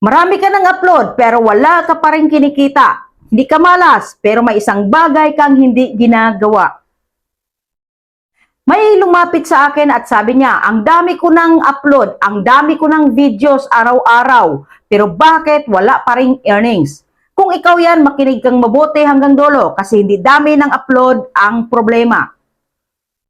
Marami ka nang upload pero wala ka pa rin kinikita. Hindi ka malas pero may isang bagay kang hindi ginagawa. May lumapit sa akin at sabi niya, ang dami ko nang upload, ang dami ko nang videos araw-araw, pero bakit wala pa ring earnings? Kung ikaw yan, makinig kang mabuti hanggang dulo kasi hindi dami ng upload ang problema.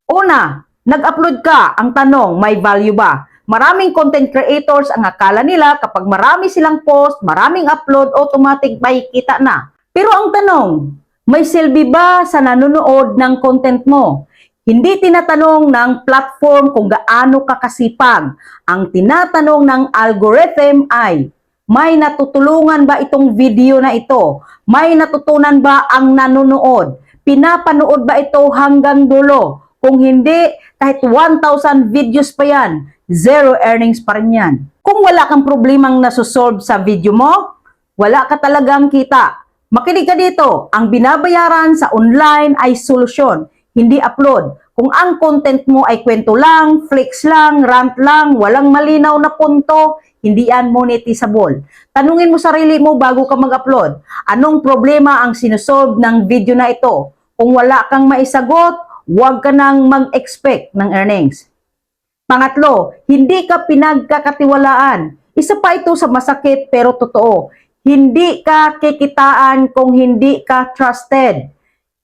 Una, nag-upload ka, ang tanong, may value ba? Maraming content creators ang akala nila kapag marami silang post, maraming upload, automatic may kita na. Pero ang tanong, may silbi ba sa nanonood ng content mo? Hindi tinatanong ng platform kung gaano ka kasipag. Ang tinatanong ng algorithm ay, may natutulungan ba itong video na ito? May natutunan ba ang nanonood? Pinapanood ba ito hanggang dulo? Kung hindi, kahit 1,000 videos pa yan, zero earnings pa rin yan. Kung wala kang problemang nasusolve sa video mo, wala ka talagang kita. Makinig ka dito, ang binabayaran sa online ay solusyon, hindi upload. Kung ang content mo ay kwento lang, flex lang, rant lang, walang malinaw na punto, hindi yan monetizable. Tanungin mo sarili mo bago ka mag-upload, anong problema ang sinusolve ng video na ito? Kung wala kang maisagot, huwag ka nang mag-expect ng earnings. Pangatlo, hindi ka pinagkakatiwalaan. Isa pa ito sa masakit pero totoo. Hindi ka kikitaan kung hindi ka trusted.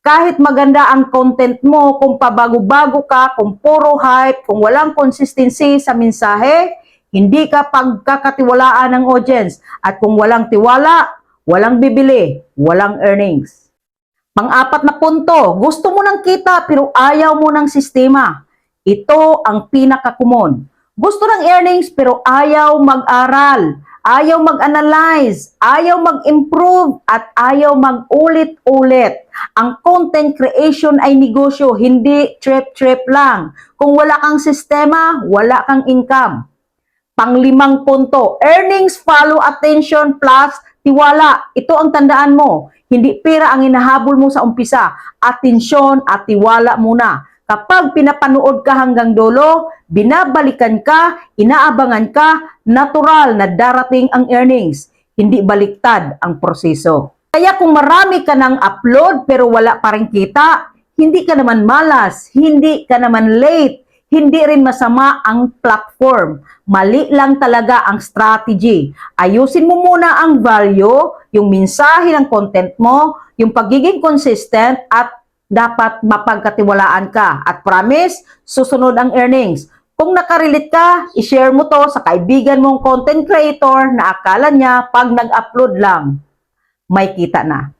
Kahit maganda ang content mo, kung pabago-bago ka, kung puro hype, kung walang consistency sa mensahe, hindi ka pagkakatiwalaan ng audience. At kung walang tiwala, walang bibili, walang earnings. Pang-apat na punto, gusto mo ng kita pero ayaw mo ng sistema. Ito ang pinaka-common. Gusto ng earnings pero ayaw mag-aral, ayaw mag-analyze, ayaw mag-improve at ayaw mag-ulit-ulit. Ang content creation ay negosyo, hindi trip-trip lang. Kung wala kang sistema, wala kang income. Panglimang punto, earnings follow attention plus tiwala. Ito ang tandaan mo. Hindi pera ang hinahabol mo sa umpisa. Atensyon at tiwala muna. Kapag pinapanood ka hanggang dulo, binabalikan ka, inaabangan ka, natural na darating ang earnings. Hindi baliktad ang proseso. Kaya kung marami ka ng upload pero wala pa rin kita, hindi ka naman malas, hindi ka naman late, hindi rin masama ang platform. Mali lang talaga ang strategy. Ayusin mo muna ang value, yung mensahe ng content mo, yung pagiging consistent at dapat mapagkatiwalaan ka. At promise, susunod ang earnings. Kung nakarelate ka, i-share mo to sa kaibigan mong content creator na akala niya pag nag-upload lang, may kita na.